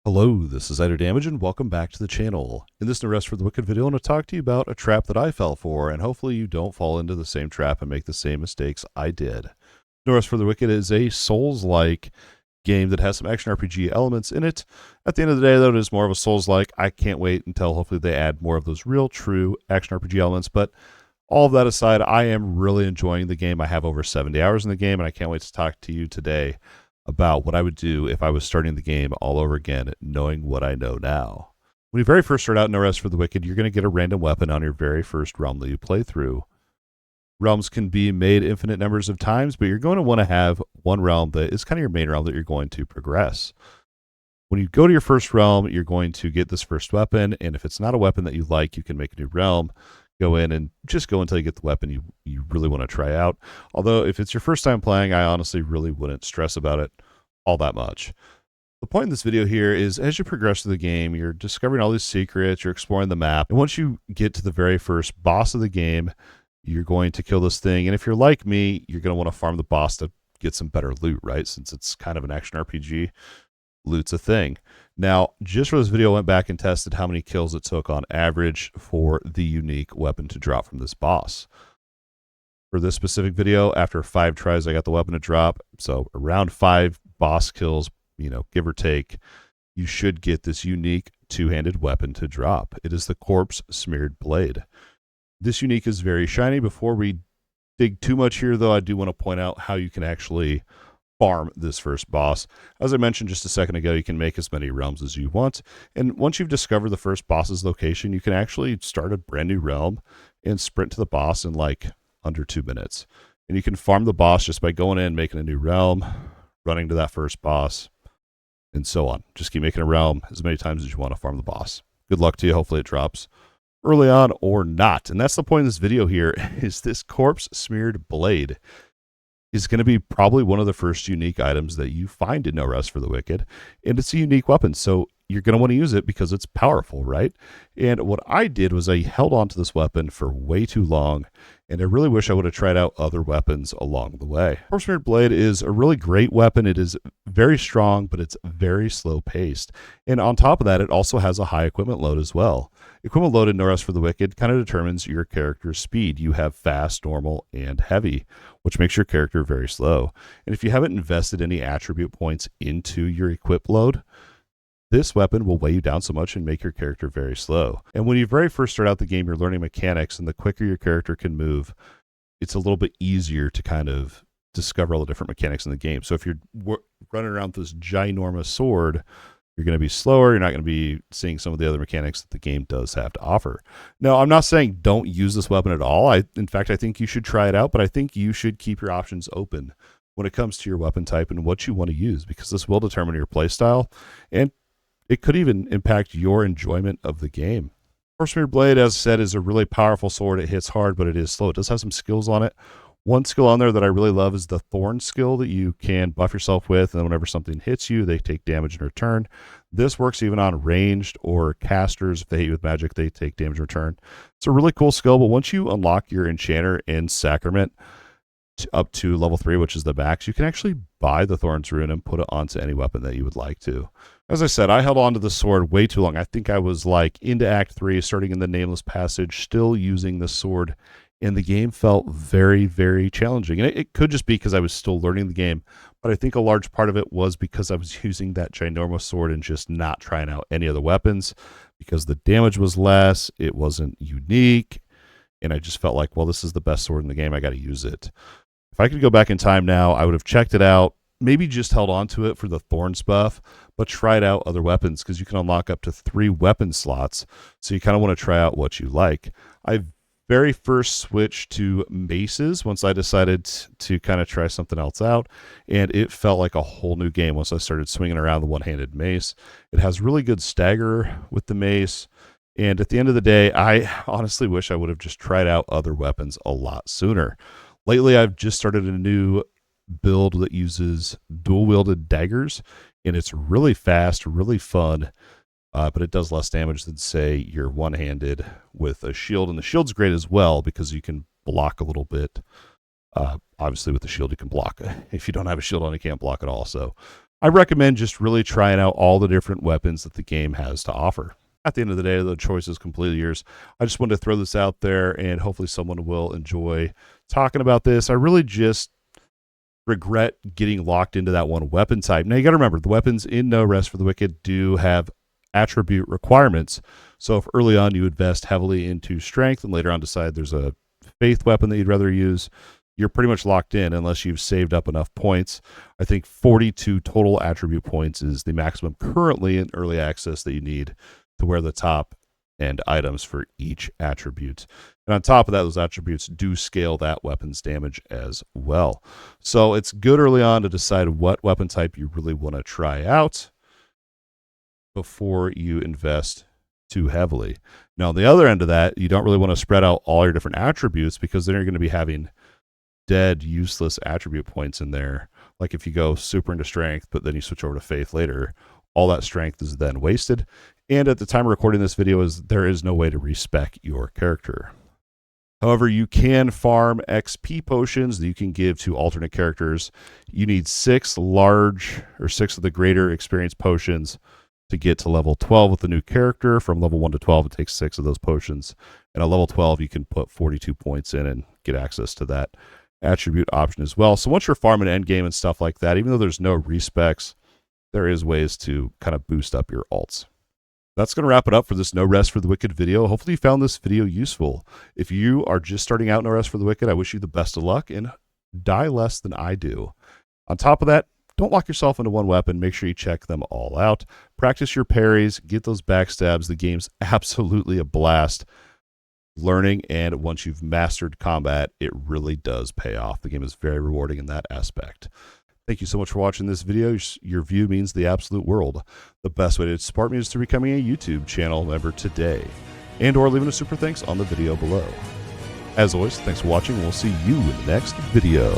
Hello, this is Idodmg and welcome back to the channel. In this No Rest for the Wicked video, I want to talk to you about a trap that I fell for, and hopefully you don't fall into the same trap and make the same mistakes I did. No Rest for the Wicked is a Souls-like game that has some action RPG elements in it. At the end of the day, though, it is more of a Souls-like. I can't wait until hopefully they add more of those real, true action RPG elements, but all of that aside, I am really enjoying the game. I have over 70 hours in the game, and I can't wait to talk to you today about what I would do if I was starting the game all over again, knowing what I know now. When you very first start out No Rest for the Wicked, you're going to get a random weapon on your very first realm that you play through. Realms can be made infinite numbers of times, but you're going to want to have one realm that is kind of your main realm that you're going to progress. When you go to your first realm, you're going to get this first weapon, and if it's not a weapon that you like, you can make a new realm, go in and just go until you get the weapon you really want to try out. Although if it's your first time playing, I honestly really wouldn't stress about it all that much. The point in this video here is as you progress through the game, you're discovering all these secrets, you're exploring the map, and once you get to the very first boss of the game, you're going to kill this thing, and if you're like me, you're going to want to farm the boss to get some better loot, right? Since it's kind of an action RPG, loot's a thing. Now, just for this video, I went back and tested how many kills it took on average for the unique weapon to drop from this boss. For this specific video, after 5 tries, I got the weapon to drop. So around 5 boss kills, give or take, you should get this unique two-handed weapon to drop. It is the Corpse Smeared Blade. This unique is very shiny. Before we dig too much here, though, I do want to point out how you can actually farm this first boss. As I mentioned just a second ago, you can make as many realms as you want, and once you've discovered the first boss's location, you can actually start a brand new realm and sprint to the boss in like under 2 minutes. And you can farm the boss just by going in, making a new realm, running to that first boss, and so on. Just keep making a realm as many times as you want to farm the boss. Good luck to you. Hopefully it drops early on or not. And that's the point of this video here, is this Corpse Smeared Blade is going to be probably one of the first unique items that you find in No Rest for the Wicked. And it's a unique weapon, so you're going to want to use it because it's powerful, right? And what I did was I held on to this weapon for way too long, and I really wish I would have tried out other weapons along the way. Corpse Smeared Blade is a really great weapon. It is very strong, but it's very slow paced. And on top of that, it also has a high equipment load as well. Equipment load in No Rest for the Wicked kind of determines your character's speed. You have fast, normal, and heavy, which makes your character very slow. And if you haven't invested any attribute points into your equip load, this weapon will weigh you down so much and make your character very slow. And when you very first start out the game, you're learning mechanics, and the quicker your character can move, it's a little bit easier to kind of discover all the different mechanics in the game. So if you're running around with this ginormous sword, you're going to be slower. You're not going to be seeing some of the other mechanics that the game does have to offer. Now, I'm not saying don't use this weapon at all. In fact, I think you should try it out, but I think you should keep your options open when it comes to your weapon type and what you want to use, because this will determine your playstyle, and it could even impact your enjoyment of the game. Corpse Smeared Blade, as I said, is a really powerful sword. It hits hard, but it is slow. It does have some skills on it. One skill on there that I really love is the Thorn skill that you can buff yourself with, and then whenever something hits you, they take damage in return. This works even on ranged or casters. If they hit you with magic, they take damage in return. It's a really cool skill, but once you unlock your Enchanter and Sacrament up to level 3, which is the max, you can actually buy the Thorns rune and put it onto any weapon that you would like to. As I said, I held on to the sword way too long. I think I was like into Act 3, starting in the Nameless Passage, still using the sword, and the game felt very, very challenging. And it could just be because I was still learning the game, but I think a large part of it was because I was using that ginormous sword and just not trying out any other weapons, because the damage was less, it wasn't unique, and I just felt like, well, this is the best sword in the game, I got to use it. If I could go back in time now, I would have checked it out, maybe just held on to it for the Thorns buff, but tried out other weapons, because you can unlock up to 3 weapon slots, so you kind of want to try out what you like. I very first switched to maces once I decided to kind of try something else out, and it felt like a whole new game once I started swinging around the one-handed mace. It has really good stagger with the mace, and at the end of the day, I honestly wish I would have just tried out other weapons a lot sooner. Lately, I've just started a new build that uses dual-wielded daggers, and it's really fast, really fun, but it does less damage than, say, your one-handed with a shield. And the shield's great as well because you can block a little bit. Obviously, with the shield, you can block. If you don't have a shield on, you can't block at all. So I recommend just really trying out all the different weapons that the game has to offer. At the end of the day, the choice is completely yours. I just wanted to throw this out there, and hopefully someone will enjoy talking about this. I really just regret getting locked into that one weapon type. Now, you got to remember, the weapons in No Rest for the Wicked do have attribute requirements. So if early on you invest heavily into strength and later on decide there's a faith weapon that you'd rather use, you're pretty much locked in unless you've saved up enough points. I think 42 total attribute points is the maximum currently in early access that you need to wear the top and items for each attribute. And on top of that, those attributes do scale that weapon's damage as well. So it's good early on to decide what weapon type you really want to try out before you invest too heavily. Now, on the other end of that, you don't really want to spread out all your different attributes, because then you're going to be having dead, useless attribute points in there. Like if you go super into strength, but then you switch over to faith later, all that strength is then wasted. And at the time of recording this video, there is no way to respec your character. However, you can farm XP potions that you can give to alternate characters. You need 6 of the greater experience potions to get to level 12 with the new character. From level 1 to 12, it takes 6 of those potions. And at level 12, you can put 42 points in and get access to that attribute option as well. So once you're farming endgame and stuff like that, even though there's no respecs, there is ways to kind of boost up your alts. That's going to wrap it up for this No Rest for the Wicked video. Hopefully you found this video useful. If you are just starting out No Rest for the Wicked, I wish you the best of luck and die less than I do. On top of that, don't lock yourself into one weapon. Make sure you check them all out. Practice your parries, get those backstabs. The game's absolutely a blast learning, and once you've mastered combat, it really does pay off. The game is very rewarding in that aspect. Thank you so much for watching this video. Your view means the absolute world. The best way to support me is through becoming a YouTube channel member today, and or leaving a super thanks on the video below. As always, thanks for watching, and we'll see you in the next video.